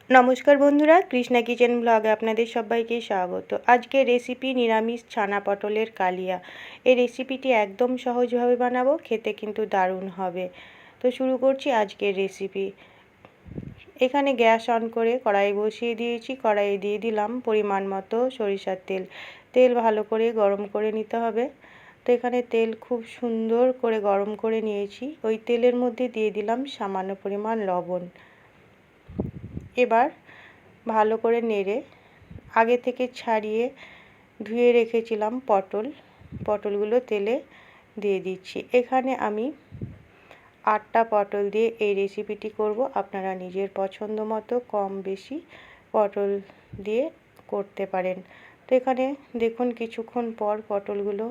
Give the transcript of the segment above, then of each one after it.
নমস্কার বন্ধুরা, কৃষ্ণা কিচেন ব্লগে আপনাদের সবাইকে স্বাগত। আজকে রেসিপি নিরামিষ ছানা পটলের কালিয়া। এই রেসিপিটি একদম সহজভাবে বানাবো, খেতে কিন্তু দারুণ হবে। তো শুরু করছি আজকের রেসিপি। এখানে গ্যাস অন করে কড়াই বসিয়ে দিয়েছি। কড়াইয়ে দিয়ে দিলাম পরিমাণ মতো সরিষার তেল। তেল ভালো করে গরম করে নিতে হবে। তো এখানে তেল খুব সুন্দর করে গরম করে নিয়েছি। ওই তেলের মধ্যে দিয়ে দিলাম সামান্য পরিমাণ লবণ। এবার ভালো করে নেড়ে আগে থেকে ছাড়িয়ে ধুয়ে রেখেছিলাম পটলগুলো তেলে দিয়ে দিচ্ছি। এখানে আমি 8টা পটল দিয়ে এই রেসিপিটি করব। আপনারা নিজের পছন্দ মতো কম বেশি পটল দিয়ে করতে পারেন। তো এখানে দেখুন কিছুক্ষণ পর পটলগুলো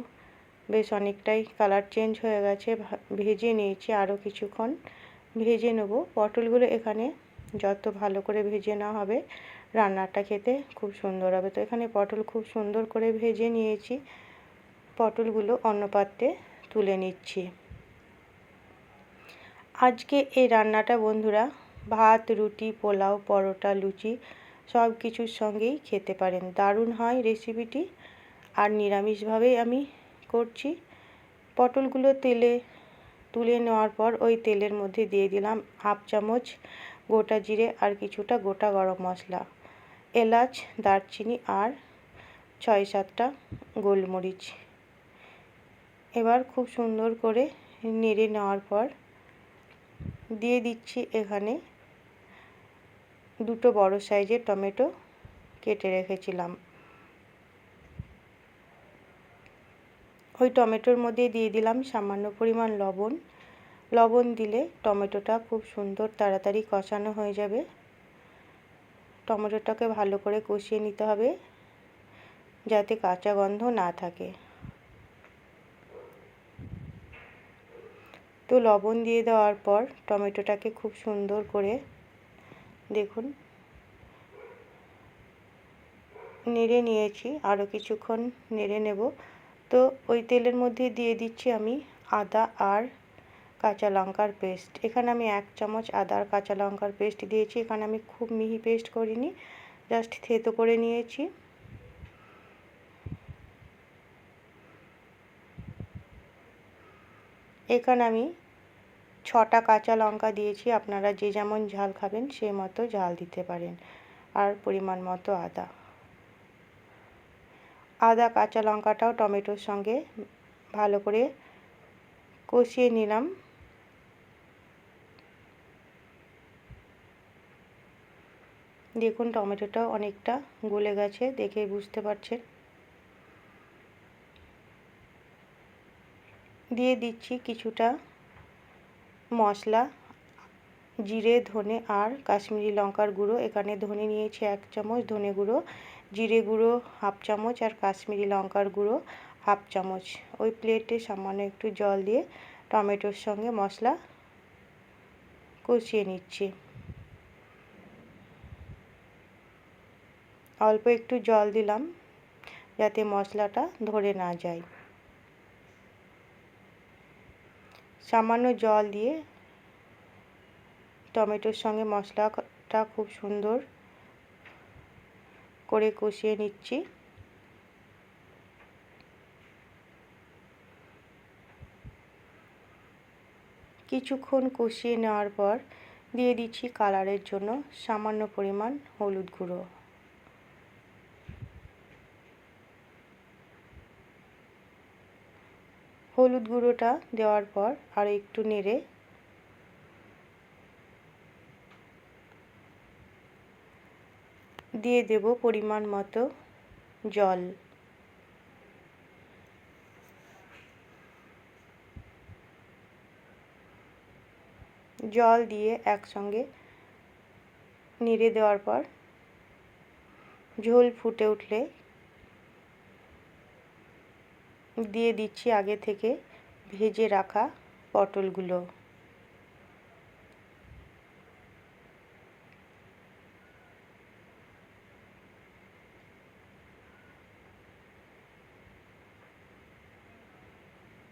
বেশ অনেকটাই কালার চেঞ্জ হয়ে গেছে। ভেজে নিয়েছি, আরও কিছুক্ষণ ভেজে নেব। পটলগুলো এখানে যত ভালো করে ভেজে নেওয়া হবে রান্নাটা খেতে খুব সুন্দর হবে। তো এখানে পটল খুব সুন্দর করে ভেজে নিয়েছি। পটলগুলো অন্য পাত্রে তুলে নিচ্ছি। আজকে এই রান্নাটা বন্ধুরা ভাত, রুটি, পোলাও, পরোটা, লুচি সব কিছুর সঙ্গেই খেতে পারেন। দারুণ হয় রেসিপিটি। আর নিরামিষভাবেই আমি করছি। পটলগুলো তেলে তুলে নেওয়ার পর ওই তেলের মধ্যে দিয়ে দিলাম 1/2 চামচ গোটা জিরে আর কিছুটা গোটা গরম মশলা, এলাচ, দারচিনি আর 6-7টা গোলমরিচ। এবার খুব সুন্দর করে নেড়ে নেওয়ার পর দিয়ে দিচ্ছি এখানে 2টো বড় সাইজের টমেটো কেটে রেখেছিলাম। ওই টমেটোর মধ্যে দিয়ে দিলাম সামান্য পরিমাণ লবণ। লবণ দিলে টমেটোটা খুব সুন্দর তাড়াতাড়ি কষানো হয়ে যাবে। টমেটোটাকে ভালো করে কষিয়ে নিতে হবে যাতে কাঁচা গন্ধ না থাকে। তো লবণ দিয়ে দেওয়ার পর টমেটোটাকে খুব সুন্দর করে দেখুন নেড়ে নিয়েছি, আরও কিছুক্ষণ নেড়ে নেব। তো ওই তেলের মধ্যে দিয়ে দিচ্ছি আমি আদা আর কাঁচা লঙ্কার পেস্ট। এখানে আমি 1 চামচ আদা আর কাঁচা লঙ্কার পেস্ট দিয়েছি। এখানে আমি খুব মিহি পেস্ট করিনি, জাস্ট থেতো করে নিয়েছি। এখানে আমি 6টা কাঁচা লঙ্কা দিয়েছি। আপনারা যে যেমন ঝাল খাবেন সেই মতো ঝাল দিতে পারেন। আর পরিমাণ মতো আদা কাঁচা লঙ্কাটাও টমেটোর সঙ্গে ভালো করে কষিয়ে নিলাম। দেখুন টমেটোটাও অনেকটা গলে গেছে, দেখেই বুঝতে পারছেন। দিয়ে দিচ্ছি কিছুটা মশলা, জিরে, ধনে আর কাশ্মীরি লঙ্কার গুঁড়ো। এখানে ধনে নিয়েছি 1 চামচ, ধনে গুঁড়ো, জিরে গুঁড়ো 1/2 চামচ আর কাশ্মীরি লঙ্কার গুঁড়ো 1/2 চামচ। ওই প্লেটে সামান্য একটু জল দিয়ে টমেটোর সঙ্গে মশলা কষিয়ে নিচ্ছি। অল্প একটু জল দিলাম যাতে মশলাটা ধরে না যায়। সামান্য জল দিয়ে টমেটোর সঙ্গে মশলাটা খুব সুন্দর করে কষিয়ে নিচ্ছি। কিছুক্ষণ কষিয়ে নেওয়ার পর দিয়ে দিচ্ছি কালারের জন্য সামান্য পরিমাণ হলুদ গুঁড়ো। হলুদ গুঁড়োটা দেওয়ার পর আর একটু নেড়ে দিয়ে দেব পরিমাণ মতো জল। জল দিয়ে একসঙ্গে নেড়ে দেওয়ার পর ঝোল ফুটে উঠলে দিয়ে দিচ্ছি আগে থেকে ভেজে রাখা পটলগুলো।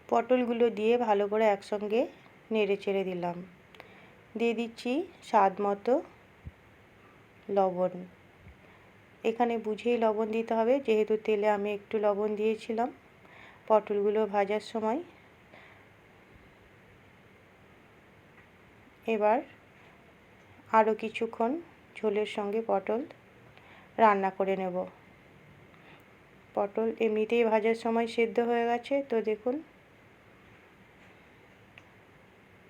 পটলগুলো দিয়ে ভালো করে একসঙ্গে নেড়ে চেড়ে দিলাম। দিয়ে দিচ্ছি স্বাদ মতো লবণ। এখানে বুঝেই লবণ দিতে হবে, যেহেতু তেলে আমি একটু লবণ দিয়েছিলাম পটলগুলো ভাজার সময়। এবার আরও কিছুক্ষণ ঝোলের সঙ্গে পটল রান্না করে নেব। পটল এমনিতেই ভাজার সময় সেদ্ধ হয়ে গেছে, তো দেখুন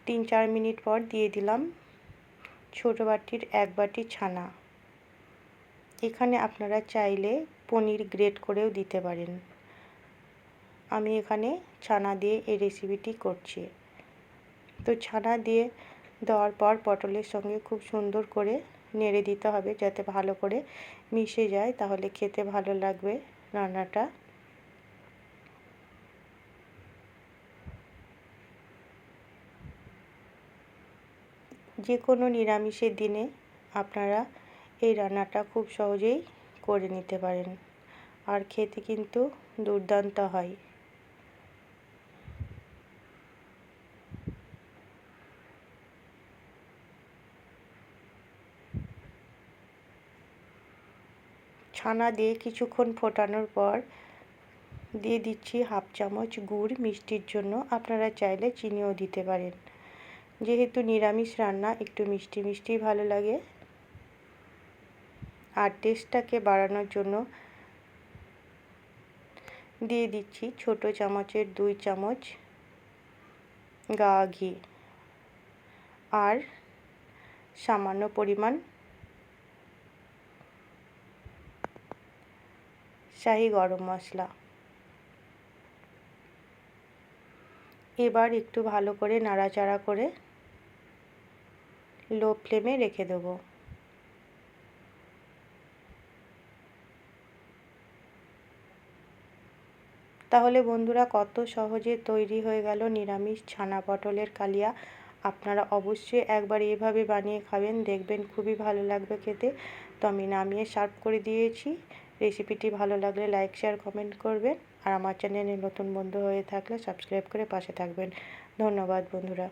3-4 মিনিট পর দিয়ে দিলাম ছোট বাটির 1 বাটি ছানা। এখানে আপনারা চাইলে পনির গ্রেট করেও দিতে পারেন। আমি এখানে ছানা দিয়ে এই রেসিপিটি করছি। তো ছানা দিয়ে দেওয়ার পর পটলের সঙ্গে খুব সুন্দর করে নেড়ে দিতে হবে যাতে ভালো করে মিশে যায়, তাহলে খেতে ভালো লাগবে রান্নাটা। যে কোনো নিরামিষের দিনে আপনারা এই রান্নাটা খুব সহজেই করে নিতে পারেন, আর খেতে কিন্তু দুর্দান্ত হয়। ছানা দিয়ে কিছুক্ষণ ফোটানোর পর দিয়ে দিচ্ছি 1/2 চামচ গুড় মিষ্টির জন্য। আপনারা চাইলে চিনিও দিতে পারেন, যেহেতু নিরামিষ রান্না একটু মিষ্টি মিষ্টি ভালো লাগে। আর টেস্টটাকে বাড়ানোর জন্য দিয়ে দিচ্ছি ছোট চামচের 2 চামচ গাওয়া ঘি আর সামান্য পরিমাণ শাহি গরম মশলা। এবার একটু ভালো করে নাড়াচাড়া করে লো ফ্লেমে রেখে দেবো। তাহলে বন্ধুরা কত সহজে তৈরি হয়ে গেল নিরামিষ ছানা পটলের কালিয়া। আপনারা অবশ্যই একবার এভাবে বানিয়ে খাবেন, দেখবেন খুবই ভালো লাগবে খেতে। তো আমি নামিয়ে সার্ভ করে দিয়েছি। রেসিপিটি ভালো লাগলে লাইক শেয়ার কমেন্ট করবেন, আর আমার চ্যানেলে নতুন বন্ধু হয়ে থাকলে সাবস্ক্রাইব করে পাশে থাকবেন। ধন্যবাদ বন্ধুরা।